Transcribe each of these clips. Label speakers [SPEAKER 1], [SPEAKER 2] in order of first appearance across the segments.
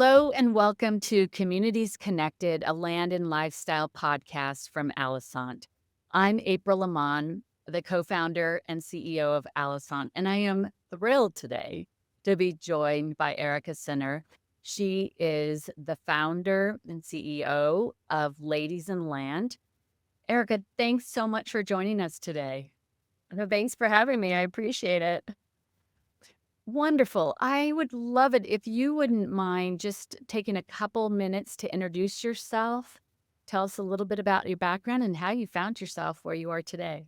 [SPEAKER 1] Hello and welcome to Communities Connected, a land and lifestyle podcast from Alisant. I'm April Lamont, the co-founder and CEO of Alisant, and I am thrilled today to be joined by Erica Sinner. She is the founder and CEO of Ladies and Land. Erica, thanks so much for joining us today.
[SPEAKER 2] No, thanks for having me. I appreciate it.
[SPEAKER 1] Wonderful. I would love it if you wouldn't mind just taking a couple minutes to introduce yourself. Tell us a little bit about your background and how you found yourself where you are today.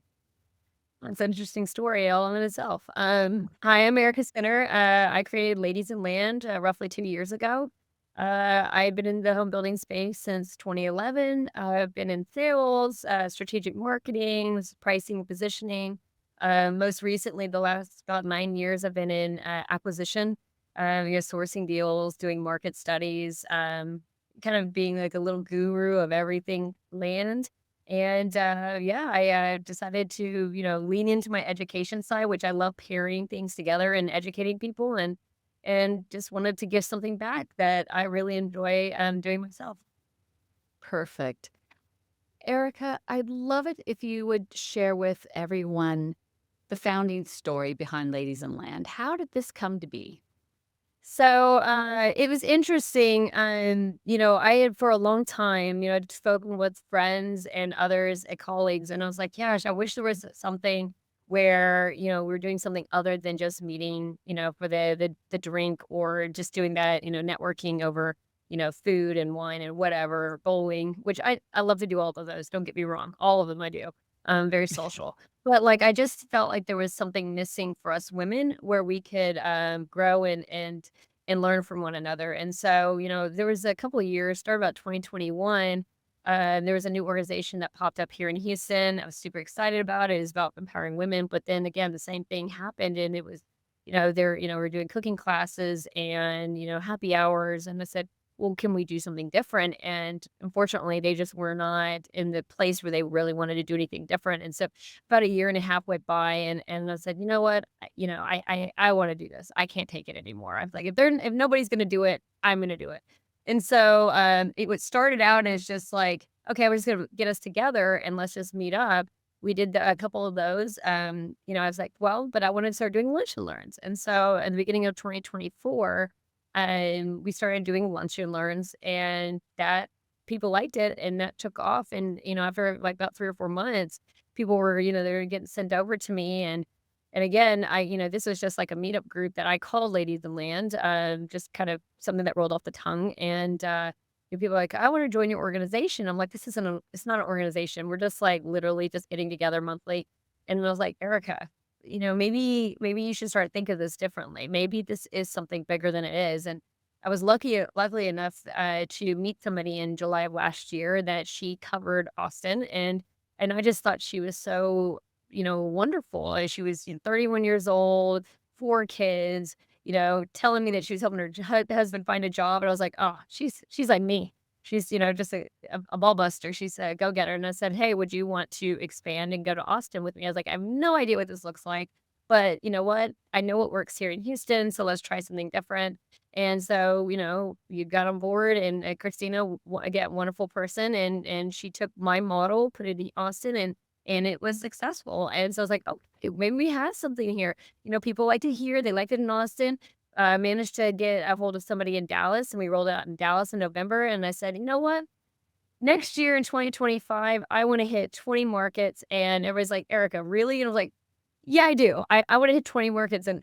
[SPEAKER 2] It's an interesting story all in itself. Hi, I'm Erica Skinner. I created Ladies and Land roughly 2 years ago. I've been in the home building space since 2011. I've been in sales, strategic marketing, pricing, positioning. Most recently, the last about 9 years, I've been in acquisition, sourcing deals, doing market studies, kind of being like a little guru of everything land. And, I decided to, lean into my education side, which I love pairing things together and educating people and just wanted to give something back that I really enjoy, doing myself.
[SPEAKER 1] Perfect. Erica, I'd love it if you would share with everyone the founding story behind Ladies and Land. How did this come to be?
[SPEAKER 2] So, it was interesting, I had for a long time, I'd spoken with friends and others and colleagues, and I was like, "Gosh, I wish there was something where, we are doing something other than just meeting, for the drink or just doing that, networking over, food and wine and whatever, bowling," which I love to do all of those, don't get me wrong, all of them I do. I'm very social. But, like, I just felt like there was something missing for us women where we could, grow and learn from one another, and so, there was a couple of years, started about 2021, there was a new organization that popped up here in Houston. I was super excited about it. It's about empowering women, but then again, the same thing happened, and it was, we're doing cooking classes and, happy hours, and I said, "Well, can we do something different?" And unfortunately, they just were not in the place where they really wanted to do anything different. And so about a year and a half went by and I said, "You know what? I want to do this. I can't take it anymore." I was like, if nobody's gonna do it, I'm gonna do it. And so it was started out as just like, okay, we're just gonna get us together and let's just meet up. We did a couple of those. I was like, well, but I want to start doing lunch and learns. And so at the beginning of 2024, we started doing lunch and learns, and that people liked it, and that took off. And after like about 3 or 4 months, people were, they were getting sent over to me, and again, this was just like a meetup group that I called Ladies in Land, just kind of something that rolled off the tongue, and people are like, "I want to join your organization." I'm like, it's not an organization. We're just like literally just getting together monthly. And I was like, Erica, maybe you should start thinking of this differently. Maybe this is something bigger than it is. And I was luckily enough to meet somebody in July of last year that she covered Austin, and I just thought she was so, wonderful. She was 31 years old, 4 kids, telling me that she was helping her husband find a job, and I was like, oh, she's like me. She's, just a ball buster. She's a go getter. And I said, "Hey, would you want to expand and go to Austin with me?" I was like, "I have no idea what this looks like, but you know what? I know what works here in Houston, so let's try something different." And so, you got on board, and Christina, again, wonderful person, and she took my model, put it in Austin, and it was successful. And so I was like, "Oh, maybe we have something here." People like to hear, they liked it in Austin. Managed to get a hold of somebody in Dallas, and we rolled out in Dallas in November, and I said, "You know what? Next year in 2025, I wanna hit 20 markets," and everybody's like, "Erica, really?" And I was like, "Yeah, I do. I wanna hit 20 markets," and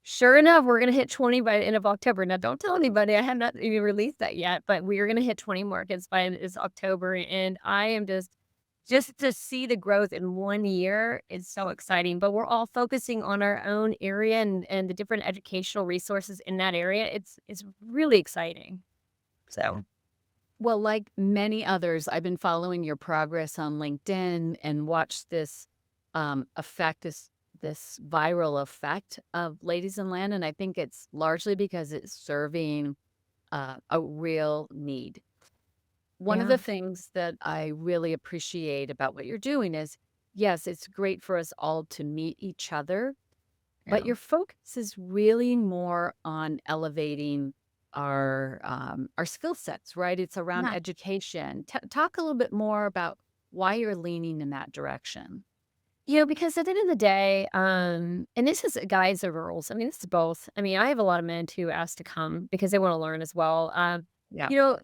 [SPEAKER 2] sure enough, we're gonna hit 20 by the end of October. Now, don't tell anybody, I have not even released that yet, but we are gonna hit 20 markets by this October, and I am just to see the growth in 1 year is so exciting, but we're all focusing on our own area and the different educational resources in that area. It's really exciting. So,
[SPEAKER 1] Well, like many others, I've been following your progress on LinkedIn and watched this effect, this viral effect of Ladies in Land, and I think it's largely because it's serving a real need. One of
[SPEAKER 2] yeah,
[SPEAKER 1] the things that I really appreciate about what you're doing is, yes, it's great for us all to meet each other, but
[SPEAKER 2] yeah,
[SPEAKER 1] your focus is really more on elevating our skill sets, right? It's around
[SPEAKER 2] Yeah.
[SPEAKER 1] education. Talk a little bit more about why you're leaning in that direction.
[SPEAKER 2] Because at the end of the day, and this is guys or girls. I mean, this is both. I mean, I have a lot of men who ask to come because they want to learn as well.
[SPEAKER 1] Yeah,
[SPEAKER 2] You know,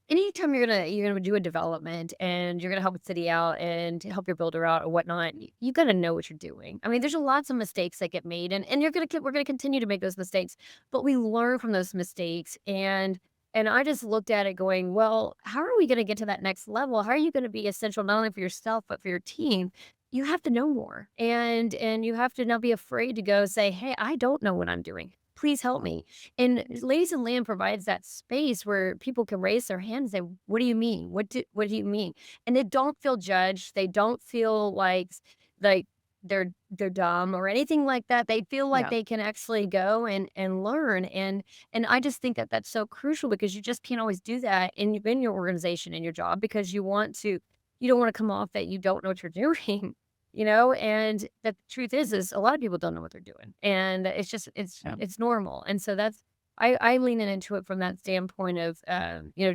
[SPEAKER 2] anytime you're gonna do a development and you're gonna help a city out and to help your builder out or whatnot, you gotta know what you're doing. I mean, there's lots of mistakes that get made, and we're gonna continue to make those mistakes, but we learn from those mistakes. And I just looked at it going, well, how are we gonna get to that next level? How are you gonna be essential not only for yourself but for your team? You have to know more, and you have to not be afraid to go say, hey, I don't know what I'm doing. Please help me. And Ladies and Land provides that space where people can raise their hand and say, "What do you mean? What do you mean?" And they don't feel judged. They don't feel like they're dumb or anything like that. They feel like
[SPEAKER 1] yeah,
[SPEAKER 2] they can actually go and learn. And I just think that that's so crucial because you just can't always do that in your organization, in your job, because you don't want to come off that you don't know what you're doing. And the truth is a lot of people don't know what they're doing, and it's just
[SPEAKER 1] yeah.
[SPEAKER 2] it's normal. And so that's I lean into it from that standpoint of,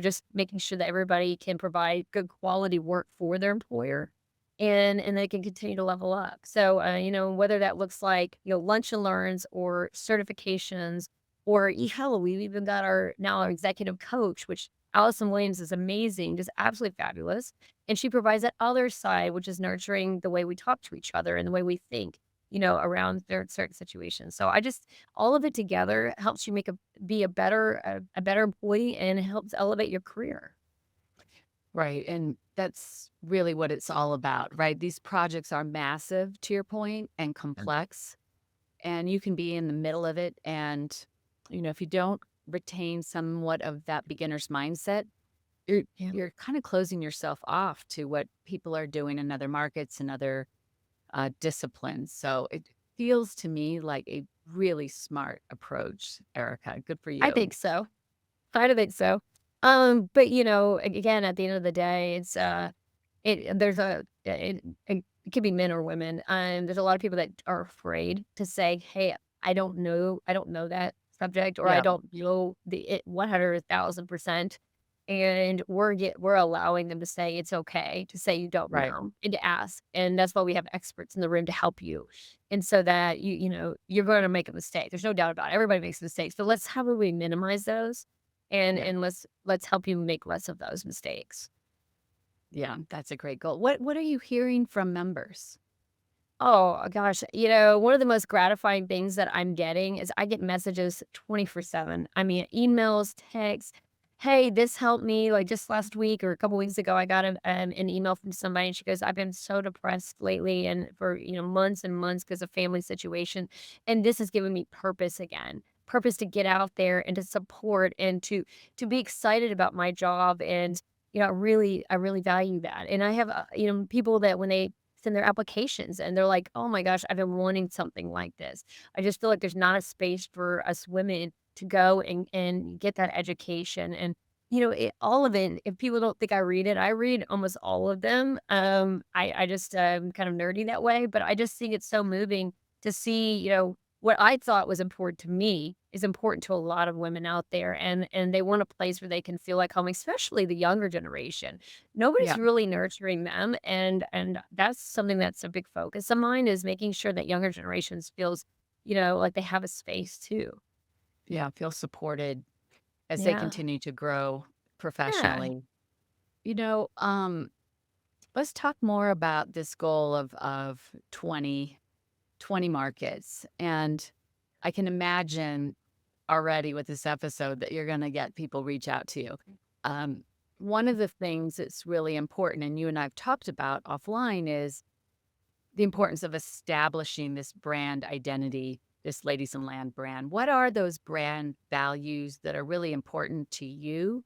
[SPEAKER 2] just making sure that everybody can provide good quality work for their employer, and they can continue to level up. So, whether that looks like, lunch and learns or certifications, or hell, we've even got our executive coach, which Allison Williams is amazing, just absolutely fabulous. And she provides that other side, which is nurturing the way we talk to each other and the way we think, around certain situations. So I just all of it together helps you be a better employee, and it helps elevate your career.
[SPEAKER 1] Right. And that's really what it's all about, right? These projects are massive, to your point, and
[SPEAKER 2] Yeah.
[SPEAKER 1] complex, and you can be in the middle of it. And, if you don't retain somewhat of that beginner's mindset, you're
[SPEAKER 2] Yeah.
[SPEAKER 1] you're kind of closing yourself off to what people are doing in other markets and other disciplines. So it feels to me like a really smart approach, Erica. Good for
[SPEAKER 2] I
[SPEAKER 1] you.
[SPEAKER 2] think so. I don't think so. But again, at the end of the day, it's it there's a it could be men or women. There's a lot of people that are afraid to say, "Hey, I don't know that subject, or I
[SPEAKER 1] Yeah.
[SPEAKER 2] don't know the it 100,000%." And we're allowing them to say it's okay to say you don't
[SPEAKER 1] Right.
[SPEAKER 2] know and to ask. And that's why we have experts in the room to help you. And so that you're going to make a mistake. There's no doubt about it. Everybody makes mistakes, but how do we minimize those? And
[SPEAKER 1] Yeah.
[SPEAKER 2] and let's help you make less of those mistakes.
[SPEAKER 1] Yeah. That's a great goal. What are you hearing from members?
[SPEAKER 2] Oh gosh, one of the most gratifying things that I'm getting is I get messages 24/7. I mean, emails, texts. Hey, this helped me. Like just last week or a couple weeks ago, I got an email from somebody, and she goes, "I've been so depressed lately, and for months and months because of family situation, and this has given me purpose again, purpose to get out there and to support and to be excited about my job." And I really value that. And I have people that when they send their applications and they're like, "Oh my gosh, I've been wanting something like this." I just feel like there's not a space for us women to go and get that education. And all of it, if people don't think I read it, I read almost all of them. I just kind of nerdy that way, but I just think it's so moving to see, what I thought was important to me is important to a lot of women out there, and they want a place where they can feel like home, especially the younger generation. Nobody's
[SPEAKER 1] Yeah.
[SPEAKER 2] really nurturing them, and that's something that's a big focus of mine, is making sure that younger generations feels, like they have a space too.
[SPEAKER 1] Yeah. Feel supported as they
[SPEAKER 2] Yeah.
[SPEAKER 1] continue to grow
[SPEAKER 2] Yeah.
[SPEAKER 1] professionally. You know, um, let's talk more about this goal of 20 markets. And I can imagine already with this episode that you're going to get people reach out to you. Um, One of the things that's really important, and you and I've talked about offline, is the importance of establishing this brand identity, this Ladies and Land brand. What are those brand values that are really important to you,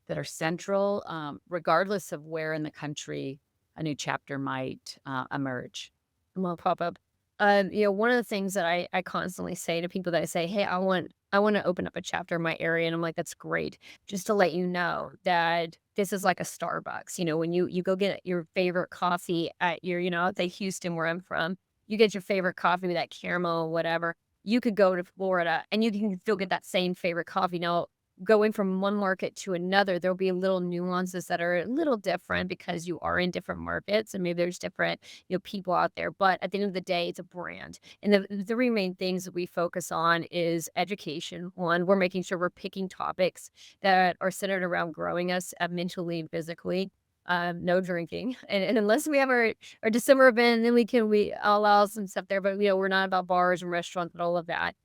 [SPEAKER 1] that are central, regardless of where in the country a new chapter might emerge?
[SPEAKER 2] Will pop up. One of the things that I constantly say to people that I say, "Hey, I want to open up a chapter in my area," and I'm like, "That's great. Just to let you know that this is like a Starbucks. When you go get your favorite coffee at at the Houston where I'm from, you get your favorite coffee with that caramel, whatever. You could go to Florida and you can still get that same favorite coffee. Now, going from one market to another, there'll be little nuances that are a little different because you are in different markets and maybe there's different, people out there. But at the end of the day, it's a brand. And the three main things that we focus on is education. One, we're making sure we're picking topics that are centered around growing us mentally and physically. No drinking, and unless we have our December event, then we allow some stuff there. But we're not about bars and restaurants and all of that.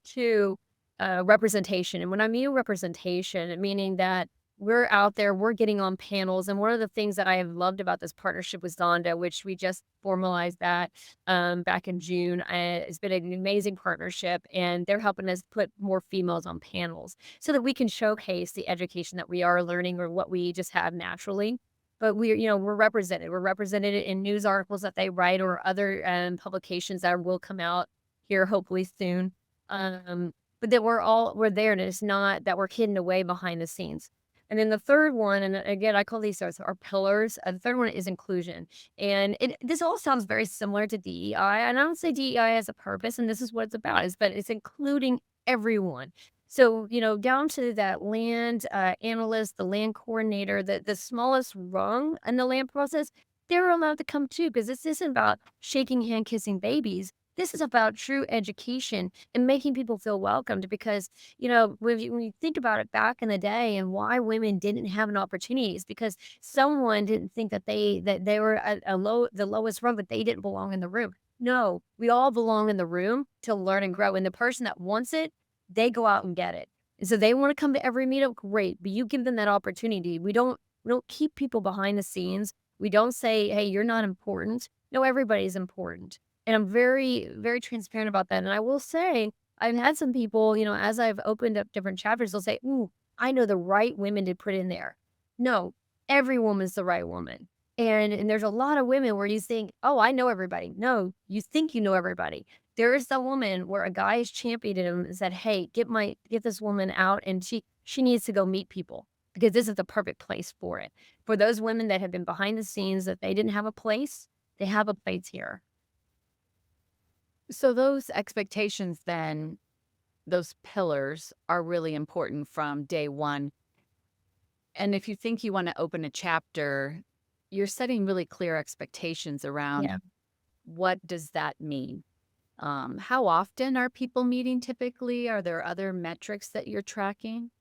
[SPEAKER 2] Two, representation. And when I mean representation, meaning that we're out there, we're getting on panels. And one of the things that I have loved about this partnership with Zonda, which we just formalized that back in June, it's been an amazing partnership, and they're helping us put more females on panels so that we can showcase the education that we are learning or what we just have naturally. But we're represented. We're represented in news articles that they write or other publications that will come out here hopefully soon. But that we're there, and it's not that we're hidden away behind the scenes. And then the third one, and again, I call these our pillars. The third one is inclusion. And this all sounds very similar to DEI. And I don't say DEI has a purpose, and this is what it's about, but it's including everyone. So, down to that land analyst, the land coordinator, the smallest rung in the land process, they're allowed to come too, because this isn't about shaking hand, kissing babies. This is about true education and making people feel welcomed because, when you think about it back in the day and why women didn't have an opportunity is because someone didn't think that they were the lowest rung, but they didn't belong in the room. No, we all belong in the room to learn and grow. And the person that wants it, they go out and get it. And so they want to come to every meetup, great, but you give them that opportunity. We don't keep people behind the scenes. We don't say, hey, you're not important. No, everybody's important. And I'm very, very transparent about that. And I will say, I've had some people, as I've opened up different chapters, they'll say, ooh, I know the right women to put in there. No, every woman's the right woman. And there's a lot of women where you think, oh, I know everybody. No, you think you know everybody. There is the woman where a guy has championed him and said, hey, get this woman out, and she needs to go meet people because this is the perfect place for it. For those women that have been behind the scenes that they didn't have a place, they have a place here.
[SPEAKER 1] So those expectations then, those pillars are really important from day one. And if you think you want to open a chapter, you're setting really clear expectations around
[SPEAKER 2] Yeah.
[SPEAKER 1] what does that mean? How often are people meeting typically? Are there other metrics that you're tracking?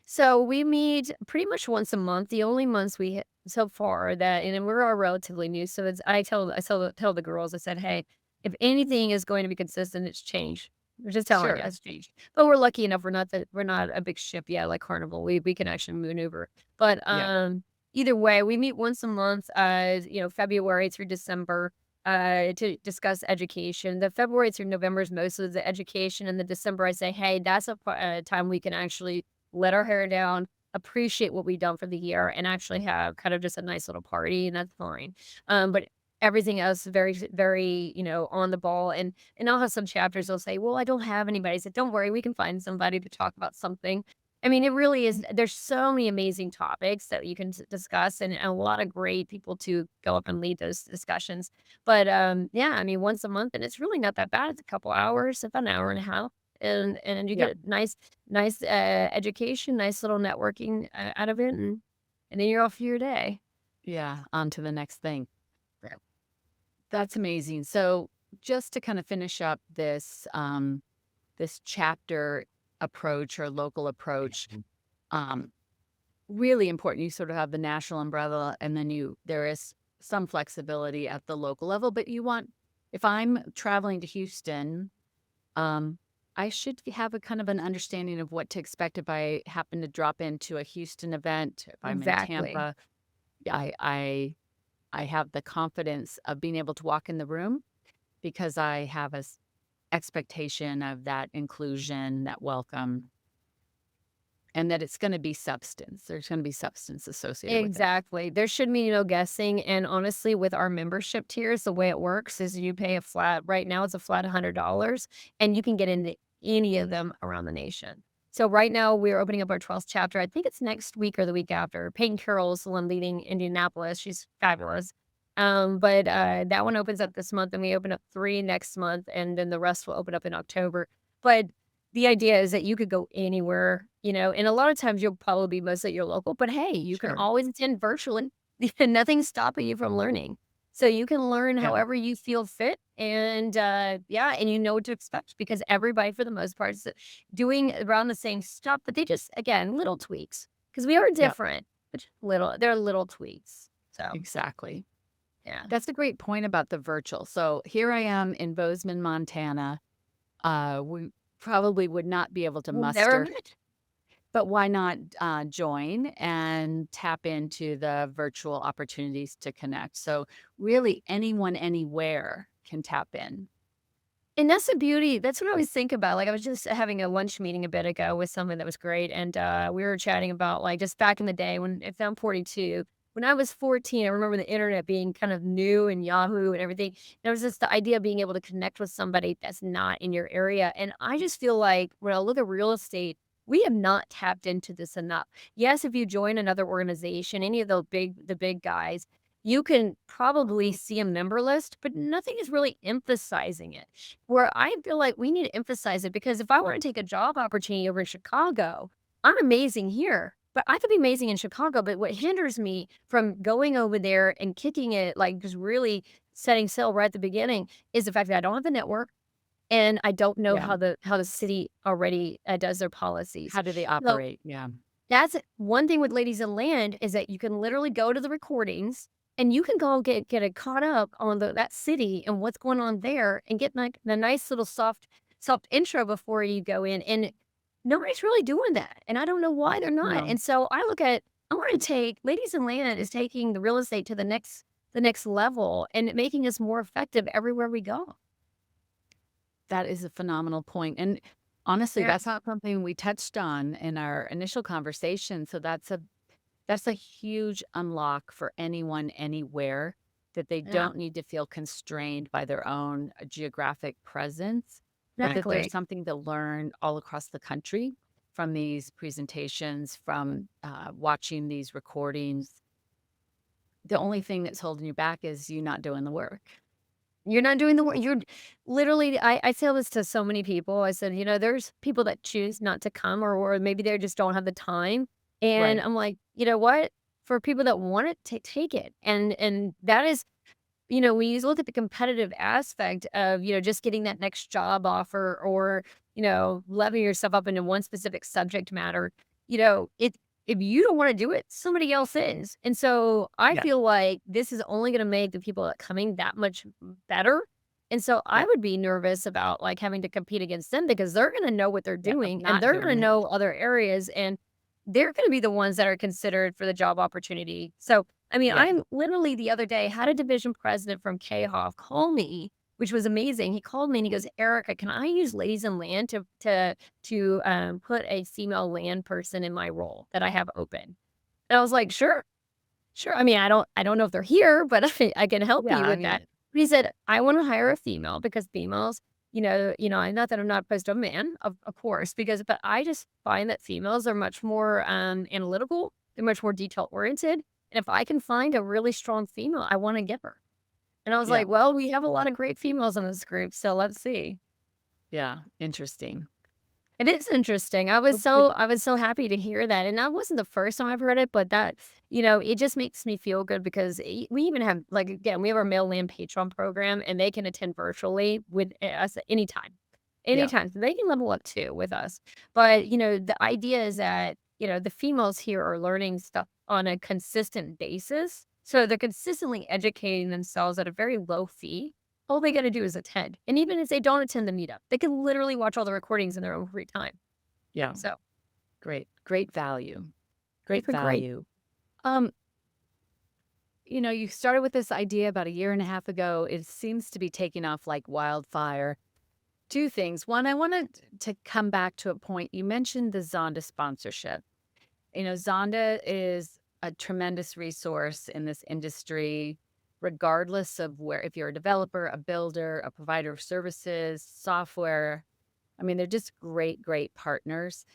[SPEAKER 2] So we meet pretty much once a month. The only months we hit so far that, and then we're all relatively new. So I tell the girls, I said, hey, if anything is going to be consistent, it's change. We're just telling you,
[SPEAKER 1] Sure.
[SPEAKER 2] it's change. But we're lucky enough. We're not a big ship yet, like Carnival. We can actually maneuver. But
[SPEAKER 1] Yeah.
[SPEAKER 2] either way, we meet once a month. February through December. To discuss education. The February through November is mostly the education, and the December I say, hey, that's a time we can actually let our hair down, appreciate what we've done for the year, and actually have kind of just a nice little party, and that's fine. But everything else very, very, on the ball. And I'll have some chapters they'll say, well, I don't have anybody. I said, don't worry, we can find somebody to talk about something. I mean, it really is. There's so many amazing topics that you can discuss, and a lot of great people to go up and lead those discussions. But yeah, I mean, once a month, and it's really not that bad. It's a couple hours, about an hour and a half, and you
[SPEAKER 1] Yep.
[SPEAKER 2] get nice education, nice little networking out of it, and then you're off for your day.
[SPEAKER 1] Yeah. On to the next thing.
[SPEAKER 2] Yeah.
[SPEAKER 1] That's amazing. So just to kind of finish up this chapter approach or local approach, um, really important. You sort of have the national umbrella, and then there is some flexibility at the local level, but if I'm traveling to Houston, um, I should have a kind of an understanding of what to expect if I happen to drop into a Houston event. If I'm in
[SPEAKER 2] Exactly.
[SPEAKER 1] Tampa, I have the confidence of being able to walk in the room because I have expectation of that inclusion, that welcome, and that it's going to be substance. There's going to be substance associated with it.
[SPEAKER 2] Exactly. There should be no guessing. And honestly, with our membership tiers, the way it works is you pay a flat, right now it's a flat $100, and you can get into any of them around the nation. So right now we're opening up our 12th chapter. I think it's next week or the week after. Peyton Carroll's the one leading Indianapolis. She's fabulous. But that one opens up this month, and we open up three next month, and then the rest will open up in October. But the idea is that you could go anywhere, and a lot of times you'll probably be mostly at your local, but hey, you can
[SPEAKER 1] Sure.
[SPEAKER 2] always attend virtually. Nothing's stopping you from learning. So you can learn
[SPEAKER 1] Yeah.
[SPEAKER 2] however you feel fit and yeah, and you know what to expect because everybody for the most part is doing around the same stuff, but they just again, little tweaks because we are
[SPEAKER 1] Yep.
[SPEAKER 2] different, but just they're little tweaks. So,
[SPEAKER 1] Exactly.
[SPEAKER 2] yeah.
[SPEAKER 1] That's a great point about the virtual. So here I am in Bozeman, Montana. We probably would not be able to
[SPEAKER 2] We've never
[SPEAKER 1] muster,
[SPEAKER 2] met.
[SPEAKER 1] but why not join and tap into the virtual opportunities to connect? So really, anyone, anywhere can tap in.
[SPEAKER 2] And that's the beauty. That's what I always think about. Like, I was just having a lunch meeting a bit ago with someone that was great, and we were chatting about like just back in the day when if I'm 42. When I was 14, I remember the internet being kind of new and Yahoo and everything. There was just the idea of being able to connect with somebody that's not in your area. And I just feel like when I look at real estate, we have not tapped into this enough. Yes, if you join another organization, any of the big guys, you can probably see a member list, but nothing is really emphasizing it. Where I feel like we need to emphasize it because if I want to take a job opportunity over in Chicago, I'm amazing here, but I could be amazing in Chicago. But what hinders me from going over there and kicking it, like just really setting sail right at the beginning, is the fact that I don't have the network and I don't know
[SPEAKER 1] Yeah.
[SPEAKER 2] how the city already does their policies.
[SPEAKER 1] How do they
[SPEAKER 2] So
[SPEAKER 1] operate? Yeah.
[SPEAKER 2] that's one thing with Ladies of Land is that you can literally go to the recordings and you can go get it caught up on that city and what's going on there and get like the nice little soft intro before you go in. And nobody's really doing that. And I don't know why they're not.
[SPEAKER 1] No.
[SPEAKER 2] And so I want to take Ladies in Land is taking the real estate to the next level and making us more effective everywhere we go.
[SPEAKER 1] That is a phenomenal point, and honestly,
[SPEAKER 2] Yeah.
[SPEAKER 1] that's not something we touched on in our initial conversation, so that's a huge unlock for anyone, anywhere, that they
[SPEAKER 2] Yeah.
[SPEAKER 1] don't need to feel constrained by their own geographic presence, but that there's
[SPEAKER 2] Exactly.
[SPEAKER 1] something to learn all across the country from these presentations, from, watching these recordings. The only thing that's holding you back is you not doing the work.
[SPEAKER 2] You're not doing the work. You're literally I tell this to so many people. I said, there's people that choose not to come or maybe they just don't have the time. And
[SPEAKER 1] Right.
[SPEAKER 2] I'm like, you know what? For people that want it, take it. And that is, when you look at the competitive aspect of, just getting that next job offer or, leveling yourself up into one specific subject matter, it if you don't want to do it, somebody else is. And so I
[SPEAKER 1] Yeah.
[SPEAKER 2] feel like this is only going to make the people that coming that much better. And so I
[SPEAKER 1] Yeah.
[SPEAKER 2] would be nervous about like having to compete against them because they're going to know what they're
[SPEAKER 1] Yeah, of
[SPEAKER 2] doing and
[SPEAKER 1] not
[SPEAKER 2] they're going
[SPEAKER 1] doing
[SPEAKER 2] to
[SPEAKER 1] it.
[SPEAKER 2] know other areas and they're going to be the ones that are considered for the job opportunity. So, I mean,
[SPEAKER 1] Yeah.
[SPEAKER 2] I'm literally the other day had a division president from KHOF call me, which was amazing. He called me and he goes, Erica, can I use Ladies in Land to put a female land person in my role that I have open? And I was like, "Sure, sure." I mean, I don't know if they're here, but I can help
[SPEAKER 1] Yeah,
[SPEAKER 2] you
[SPEAKER 1] I
[SPEAKER 2] with that.
[SPEAKER 1] mean,
[SPEAKER 2] But he said, "I wanna hire a female because females, and not that I'm not opposed to a man, of course, but I just find that females are much more, analytical, they're much more detail oriented, and if I can find a really strong female, I wanna get her." And I was
[SPEAKER 1] yeah.
[SPEAKER 2] like, "Well, we have a lot of great females in this group, so let's see."
[SPEAKER 1] Yeah, interesting.
[SPEAKER 2] It is interesting.
[SPEAKER 1] But with
[SPEAKER 2] I was so happy to hear that, and that wasn't the first time I've heard it, but that, it just makes me feel good because we even have like again, we have our Mail Land Patreon program, and they can attend virtually with us at anytime,
[SPEAKER 1] yeah,
[SPEAKER 2] anytime. So they can level up too with us. But the idea is that the females here are learning stuff on a consistent basis, so they're consistently educating themselves at a very low fee all they gotta do is attend, and even if they don't attend the meetup, they can literally watch all the recordings in their own free time.
[SPEAKER 1] yeah,
[SPEAKER 2] So,
[SPEAKER 1] great, great value,
[SPEAKER 2] it's
[SPEAKER 1] great
[SPEAKER 2] been great.
[SPEAKER 1] value. Um, you started with this idea about a year and a half ago. It seems to be taking off like wildfire. Two things. One, I wanted to come back to a point. You mentioned the Zonda sponsorship. Zonda is a tremendous resource in this industry, regardless of where, if you're a developer, a builder, a provider of services, software. I mean, they're just great, great partners.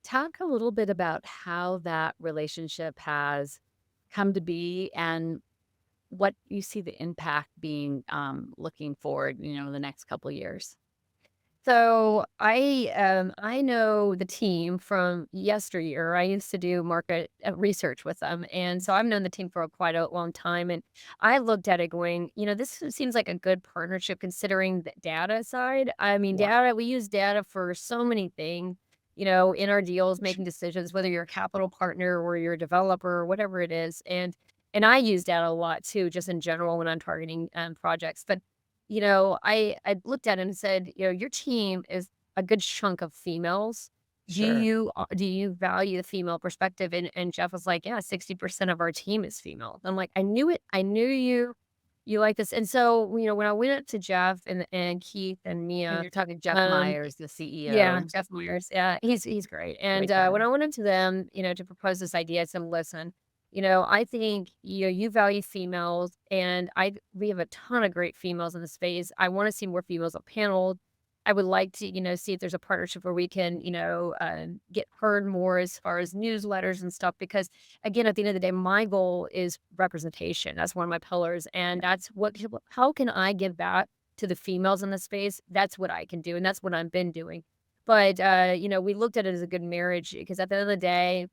[SPEAKER 1] Talk a little bit about how that relationship has come to be and what you see the impact being looking forward, the next couple of years.
[SPEAKER 2] So I know the team from yesteryear. I used to do market research with them, and so I've known the team for quite a long time. And I looked at it going, this seems like a good partnership considering the data side. I mean,
[SPEAKER 1] Yeah.
[SPEAKER 2] data we use data for so many things. In our deals, making decisions, whether you're a capital partner or you're a developer or whatever it is, and I use data a lot too, just in general when I'm targeting projects, but I looked at it and said, "Your team is a good chunk of females.
[SPEAKER 1] Sure.
[SPEAKER 2] Do you value the female perspective?" And Jeff was like, "Yeah, 60% of our team is female." I'm like, "I knew it. I knew you like this." And so, when I went up to Jeff and Keith and
[SPEAKER 1] And
[SPEAKER 2] Mia,
[SPEAKER 1] you're talking Jeff
[SPEAKER 2] um,
[SPEAKER 1] Myers, the
[SPEAKER 2] yeah,
[SPEAKER 1] CEO.
[SPEAKER 2] Jeff Myers. Yeah, he's great. And
[SPEAKER 1] Great guy.
[SPEAKER 2] when I went up to them, to propose this idea, I said, "Listen, I think you value females, and we have a ton of great females in the space. I want to see more females on panel. I would like to, see if there's a partnership where we can, get heard more as far as newsletters and stuff. Because again, at the end of the day, my goal is representation. That's one of my pillars, and that's how can I give back to the females in the space? That's what I can do, and that's what I've been doing. But, we looked at it as a good marriage because at the end of the day,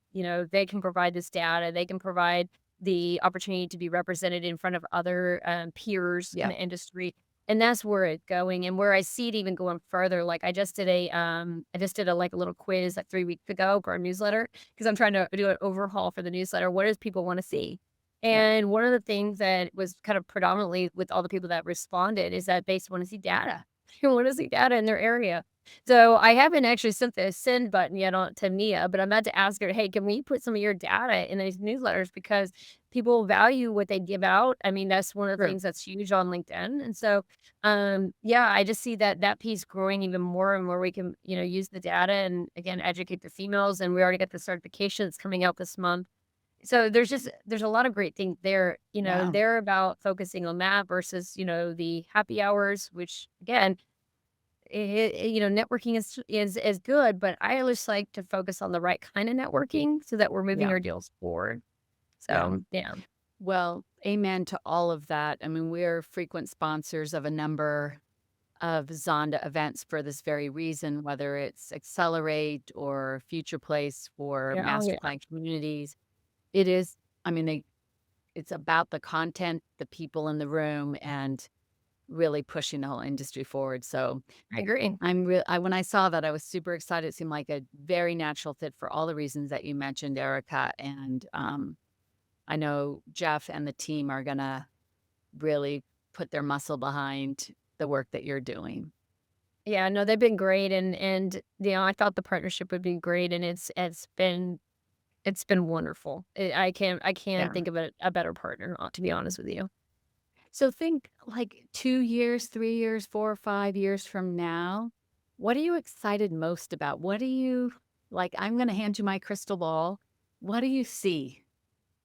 [SPEAKER 2] they can provide this data, they can provide the opportunity to be represented in front of other, peers in
[SPEAKER 1] Yeah.
[SPEAKER 2] the industry, and that's where it's going, and where I see it even going further, like, I just did like, a little quiz, like, 3 weeks ago for our newsletter because 'cause I'm trying to do an overhaul for the newsletter. What does people wanna see?
[SPEAKER 1] Yeah.
[SPEAKER 2] And one of the things that was kind of predominantly with all the people that responded is that they wanna see data. They wanna see data in their area. So, I haven't actually sent the send button yet on to Mia, but I'm about to ask her, "Hey, can we put some of your data in these newsletters?" Because people value what they give out. I mean, that's one of the
[SPEAKER 1] True.
[SPEAKER 2] things that's huge on LinkedIn, and so, yeah, I just see that piece growing even more and more we can, use the data and, again, educate the females, and we already got the certifications coming out this month. So, there's a lot of great things there.
[SPEAKER 1] Yeah.
[SPEAKER 2] They're about focusing on that versus, the happy hours, which, again, networking is good, but I always like to focus on the right kind of networking so that we're moving
[SPEAKER 1] Yeah.
[SPEAKER 2] our deals forward.
[SPEAKER 1] Yeah.
[SPEAKER 2] So, yeah.
[SPEAKER 1] Well, amen to all of that. I mean, we're frequent sponsors of a number of Zonda events for this very reason, whether it's Accelerate or Future Place for
[SPEAKER 2] Yeah, oh,
[SPEAKER 1] master
[SPEAKER 2] yeah,
[SPEAKER 1] plan communities. It is, I mean, it's about the content, the people in the room, and really pushing the whole industry forward. So
[SPEAKER 2] I agree.
[SPEAKER 1] when I saw that, I was super excited. It seemed like a very natural fit for all the reasons that you mentioned, Erica. And I know Jeff and the team are gonna really put their muscle behind the work that you're doing.
[SPEAKER 2] Yeah, no, they've been great and I thought the partnership would be great and it's been wonderful. I can't
[SPEAKER 1] Yeah.
[SPEAKER 2] think of a better partner, to be honest with you.
[SPEAKER 1] So think like 2 years, 3 years, 4 or 5 years from now, what are you excited most about? What do you like? I'm going to hand you my crystal ball. What do you see?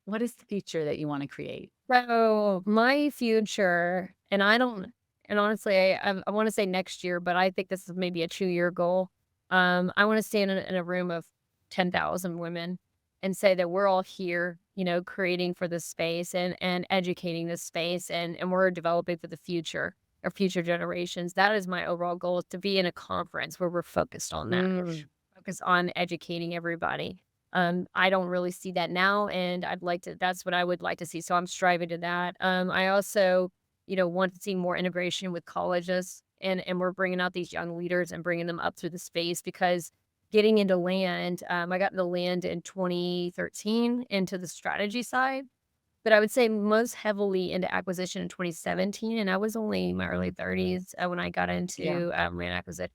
[SPEAKER 1] What is the future that you want to create?
[SPEAKER 2] So, my future, and I don't and honestly, I wanna say next year, but I think this is maybe a 2-year goal. I wanna stand in a room of 10,000 women and say that we're all here, creating for this space and educating this space, and we're developing for the future, our future generations. That is my overall goal, is to be in a conference where we're focused on that.
[SPEAKER 1] Mm,
[SPEAKER 2] Focus on educating everybody. I don't really see that now, and that's what I would like to see, so I'm striving to that. I also, want to see more integration with colleges, and we're bringing out these young leaders and bringing them up through the space because getting into land, I got into land in 2013 into the strategy side, but I would say most heavily into acquisition in 2017, and I was only in my early 30s, when I got
[SPEAKER 1] yeah.
[SPEAKER 2] into, land acquisition.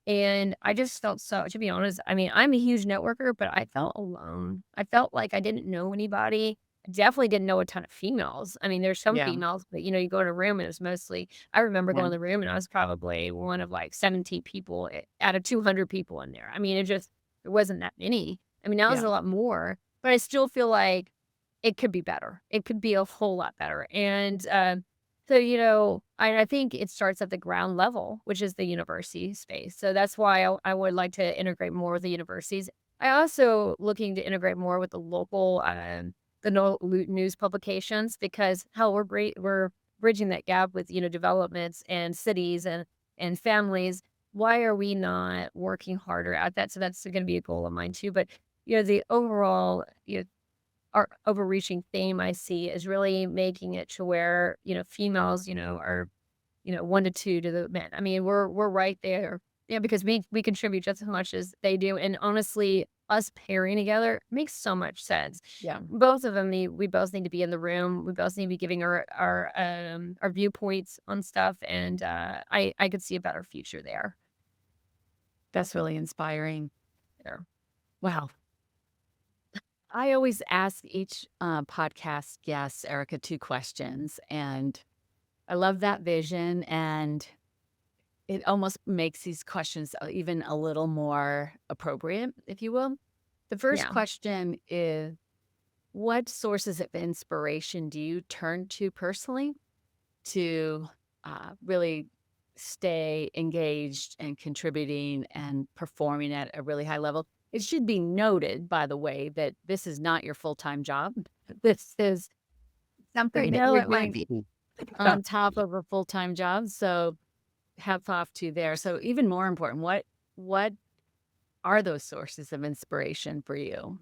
[SPEAKER 2] And I just felt so to be honest, I mean, I'm a huge networker, but I felt alone. I felt like I didn't know anybody. I definitely didn't know a ton of females. I mean, there's some
[SPEAKER 1] Yeah.
[SPEAKER 2] females, but, you go in a room and it's mostly I remember going
[SPEAKER 1] Yeah.
[SPEAKER 2] in the room and I was probably one of, like, 17 people out of 200 people in there. I mean, it wasn't that many. I mean, now there's
[SPEAKER 1] Yeah.
[SPEAKER 2] a lot more, but I still feel like it could be better. It could be a whole lot better. And, so, I think it starts at the ground level, which is the university space. So that's why I would like to integrate more with the universities. I also looking to integrate more with the local, news publications because hell, we're bridging that gap with developments and cities and families. why are we not working harder at that? So that's going to be a goal of mine too. But the overall, our overreaching theme I see is really making it to where females, are 1 to 2 to the men. I mean, we're right there. Yeah, because we contribute just as much as they do, and honestly, us pairing together makes so much sense.
[SPEAKER 1] Yeah.
[SPEAKER 2] Both of them need we both need to be in the room. We both need to be giving our viewpoints on stuff, and, I could see a better future there.
[SPEAKER 1] That's really inspiring.
[SPEAKER 2] There.
[SPEAKER 1] Wow. I always ask each podcast guest, Erica, 2 questions. And I love that vision. And it almost makes these questions even a little more appropriate, if you will. The first
[SPEAKER 2] Yeah.
[SPEAKER 1] question is, what sources of inspiration do you turn to personally to really stay engaged and contributing and performing at a really high level? It should be noted, by the way, that this is not your full time job. This is
[SPEAKER 2] I
[SPEAKER 1] something that
[SPEAKER 2] know
[SPEAKER 1] you're
[SPEAKER 2] it might
[SPEAKER 1] doing
[SPEAKER 2] be.
[SPEAKER 1] on top of a full time job. So hats off to you there. So even more important, what are those sources of inspiration for you?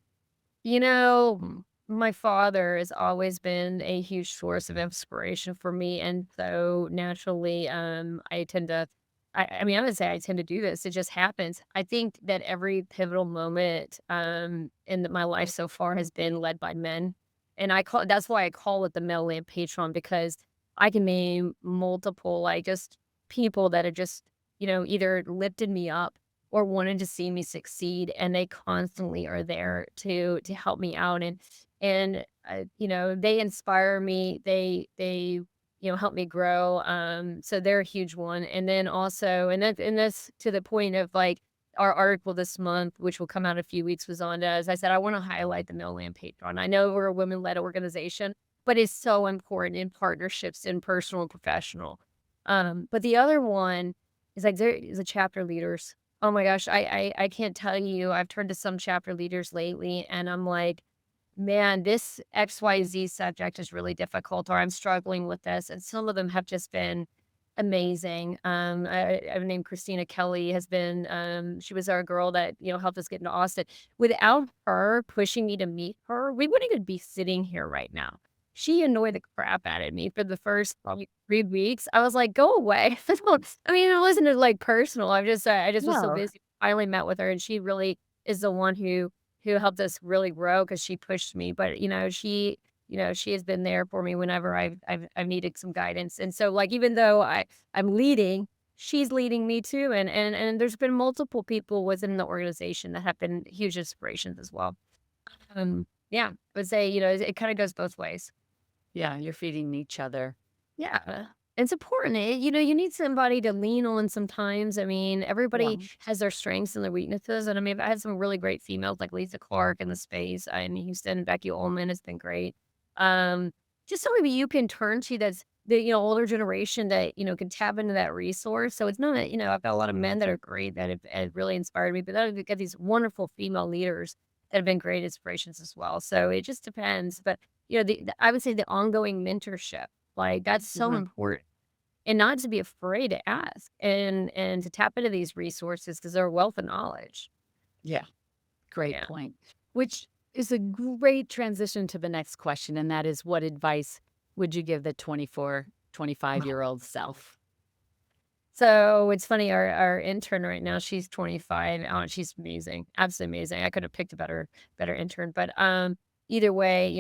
[SPEAKER 2] You know, my father has always been a huge source of inspiration for me, and so naturally, I tend to. I mean, I would say I tend to do this. It just happens. I think that every pivotal moment in my life so far has been led by men, and I call that's why I call it the male lamp patron because I can name multiple like just people that have just either lifted me up or wanted to see me succeed, and they constantly are there to help me out, and they inspire me. They help me grow. So they're a huge one. And then also, and that's to the point of like our article this month, which will come out in a few weeks, was on as I said, I want to highlight the Mill Land Patron. I know we're a women-led organization, but it's so important in partnerships in personal and professional. But the other one is like there is a chapter leaders. Oh my gosh, I can't tell you, I've turned to some chapter leaders lately, and I'm like, "Man, this XYZ subject is really difficult," or "I'm struggling with this," and some of them have just been amazing. I've named Christina Kelly has been, she was our girl that, helped us get into Austin. Without her pushing me to meet her, we wouldn't even be sitting here right now. She annoyed the crap out of me for the first probably 3 weeks. I was like, "Go away." I mean, it wasn't, like, personal. I just was so
[SPEAKER 1] No.
[SPEAKER 2] busy. Finally met with her, and she really is the one who helped us really grow because she pushed me, but, she has been there for me whenever I've needed some guidance, and so, like, even though I'm leading, she's leading me too, and there's been multiple people within the organization that have been huge inspirations as well. Yeah, I would say, it kinda goes both ways.
[SPEAKER 1] Yeah, you're feeding each other.
[SPEAKER 2] Yeah. It's important. You need somebody to lean on sometimes. I mean,
[SPEAKER 1] Yeah.
[SPEAKER 2] everybody has their strengths and their weaknesses. And I mean, I've had some really great females like Lisa Clark in the space in Houston. Becky Ullman has been great. Um, just somebody you can turn to that's the older generation that can tap into that resource. So it's not I've got a lot of men that are great that have really inspired me, but then I've got these wonderful female leaders that have been great inspirations as well. So it just depends. But I would say the ongoing mentorship like, that's so
[SPEAKER 1] Mhm.
[SPEAKER 2] important, and not to be afraid to ask and to tap into these resources because 'cause they're a wealth of knowledge.
[SPEAKER 1] Yeah. Great
[SPEAKER 2] Yeah.
[SPEAKER 1] point. Which is a great transition to the next question. And that is, what advice would you give the 24, 25-year-old self?
[SPEAKER 2] So, it's funny, our intern right now, she's 25, she's amazing, absolutely amazing. I could have picked a better intern, but, either way,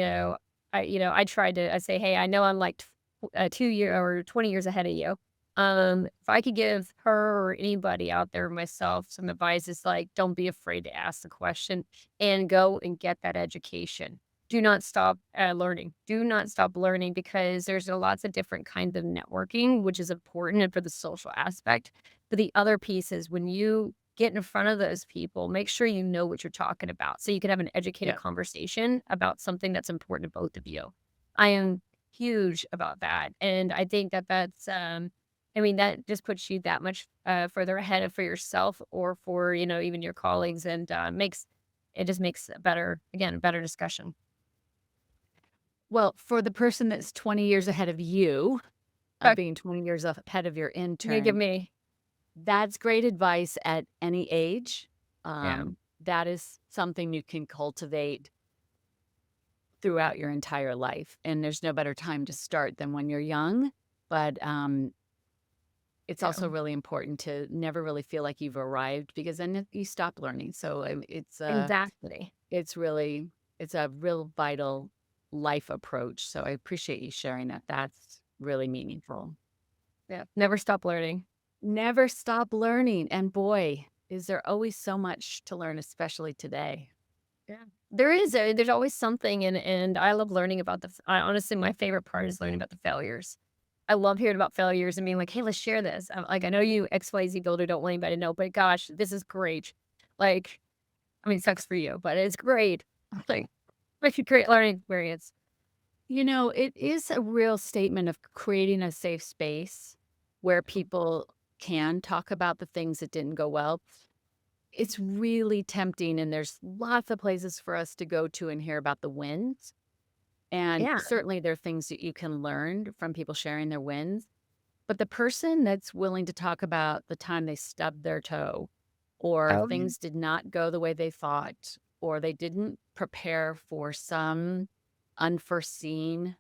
[SPEAKER 2] I tried to I say, "Hey, I know I'm, like, 2 year or 20 years ahead of you. If I could give her or anybody out there, myself, some advice, it's like, don't be afraid to ask the question and go and get that education. Do not stop, learning. Do not stop learning because there's lots of different kinds of networking, which is important and for the social aspect. But the other piece is when you get in front of those people, make sure you know what you're talking about so you can have an educated
[SPEAKER 1] Yeah.
[SPEAKER 2] conversation about something that's important to both of you. I am huge about that, and I think that that's, I mean, that just puts you that much, further ahead of for yourself or for, even your colleagues and, it just makes a better again, a better discussion.
[SPEAKER 1] Well, for the person that's 20 years ahead of you,
[SPEAKER 2] Okay.
[SPEAKER 1] being 20 years ahead of your
[SPEAKER 2] You're gonna give
[SPEAKER 1] intern,
[SPEAKER 2] me
[SPEAKER 1] That's great advice at any age.
[SPEAKER 2] Yeah.
[SPEAKER 1] That is something you can cultivate throughout your entire life, and there's no better time to start than when you're young, but, it's
[SPEAKER 2] Yeah.
[SPEAKER 1] also really important to never really feel like you've arrived because then you stop learning, so,
[SPEAKER 2] Exactly.
[SPEAKER 1] it's really it's a real vital life approach, so I appreciate you sharing that. That's really meaningful.
[SPEAKER 2] Yeah. Never stop learning.
[SPEAKER 1] Never stop learning, and boy, is there always so much to learn, especially today.
[SPEAKER 2] Yeah. There's always something and I love learning about I honestly, my favorite part is learning about the failures. I love hearing about failures and being like, "Hey, let's share this." I'm like, "I know you XYZ builder don't want anybody to know, but gosh, this is great." Like, I mean, it sucks for you, but it's great. Like, makes you great learning experience.
[SPEAKER 1] You know, it is a real statement of creating a safe space where people can talk about the things that didn't go well. It's really tempting, and there's lots of places for us to go to and hear about the wins. And
[SPEAKER 2] Yeah.
[SPEAKER 1] certainly there are things that you can learn from people sharing their wins. But the person that's willing to talk about the time they stubbed their toe, or
[SPEAKER 2] Oh,
[SPEAKER 1] things did not go the way they thought, or they didn't prepare for some unforeseen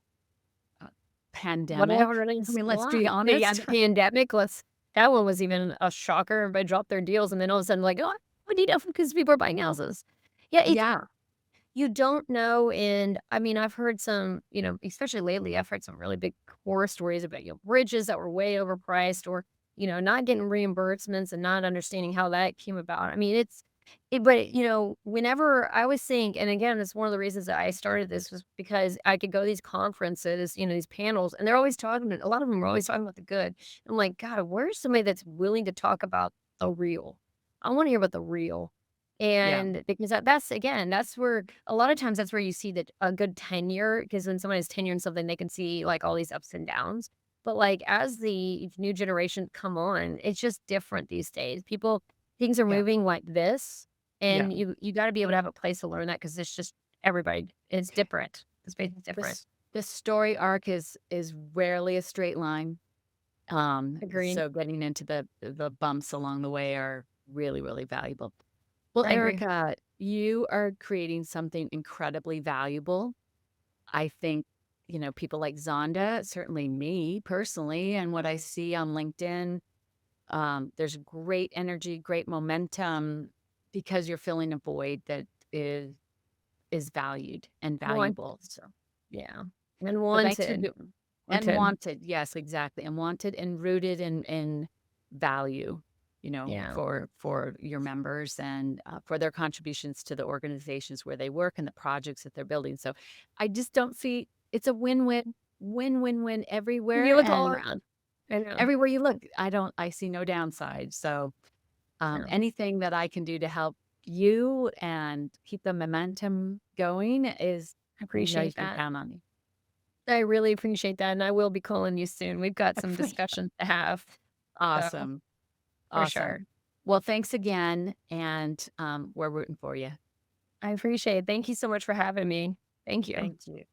[SPEAKER 1] uh, pandemic.
[SPEAKER 2] whatever it
[SPEAKER 1] I
[SPEAKER 2] is.
[SPEAKER 1] mean, let's
[SPEAKER 2] Wow.
[SPEAKER 1] be
[SPEAKER 2] Yeah,
[SPEAKER 1] honest.
[SPEAKER 2] the pandemic, that one was even a shocker. Everybody dropped their deals, and then all of a sudden, like, "Oh, we need help because people are buying houses." Yeah, it's
[SPEAKER 1] Yeah,
[SPEAKER 2] you don't know, and I mean, I've heard some, especially lately, I've heard some really big horror stories about, bridges that were way overpriced or, not getting reimbursements and not understanding how that came about. I mean, but, whenever I always think, and again, it's one of the reasons that I started this was because I could go to these conferences, these panels, and they're always talking, a lot of them are always talking about the good. I'm like, God, where's somebody that's willing to talk about the real? I want to hear about the real.
[SPEAKER 1] yeah,
[SPEAKER 2] And because that's again, that's where a lot of times that's where you see that a good tenure, because when someone has tenure in something, they can see like all these ups and downs. But like as the new generation come on, it's just different these days. Things are
[SPEAKER 1] yeah,
[SPEAKER 2] moving like this,
[SPEAKER 1] yeah.
[SPEAKER 2] and you got to be able to have a place to learn that because it's just everybody. It's different. The space is different.
[SPEAKER 1] This story arc is rarely a straight line.
[SPEAKER 2] Agreed.
[SPEAKER 1] So getting into the bumps along the way are really, really valuable. Well,
[SPEAKER 2] I agree.
[SPEAKER 1] Erica, you are creating something incredibly valuable. I think, people like Zonda, certainly me personally, and what I see on LinkedIn, there's great energy, great momentum because you're filling a void that is valued and
[SPEAKER 2] One,
[SPEAKER 1] valuable. So
[SPEAKER 2] yeah, and
[SPEAKER 1] so thanks for
[SPEAKER 2] wanted,
[SPEAKER 1] doing and
[SPEAKER 2] wanted.
[SPEAKER 1] wanted, yes, exactly, and wanted and rooted in value,
[SPEAKER 2] Yeah.
[SPEAKER 1] for your members and, for their contributions to the organizations where they work and the projects that they're building, so I just don't see it's a win-win, win-win-win
[SPEAKER 2] You
[SPEAKER 1] everywhere,
[SPEAKER 2] look all
[SPEAKER 1] and
[SPEAKER 2] around. I know.
[SPEAKER 1] everywhere you look, I see no downside, so,
[SPEAKER 2] Yeah.
[SPEAKER 1] anything that I can do to help you and keep the momentum going is
[SPEAKER 2] I
[SPEAKER 1] you
[SPEAKER 2] appreciate
[SPEAKER 1] can
[SPEAKER 2] that.
[SPEAKER 1] count on me.
[SPEAKER 2] I really appreciate that, and I will be calling you soon. We've got some discussions to have, so
[SPEAKER 1] Awesome.
[SPEAKER 2] for sure.
[SPEAKER 1] Awesome. Well, thanks again, and, we're rooting for you.
[SPEAKER 2] I appreciate it. Thank you so much for having me. Thank you.
[SPEAKER 1] Thank you.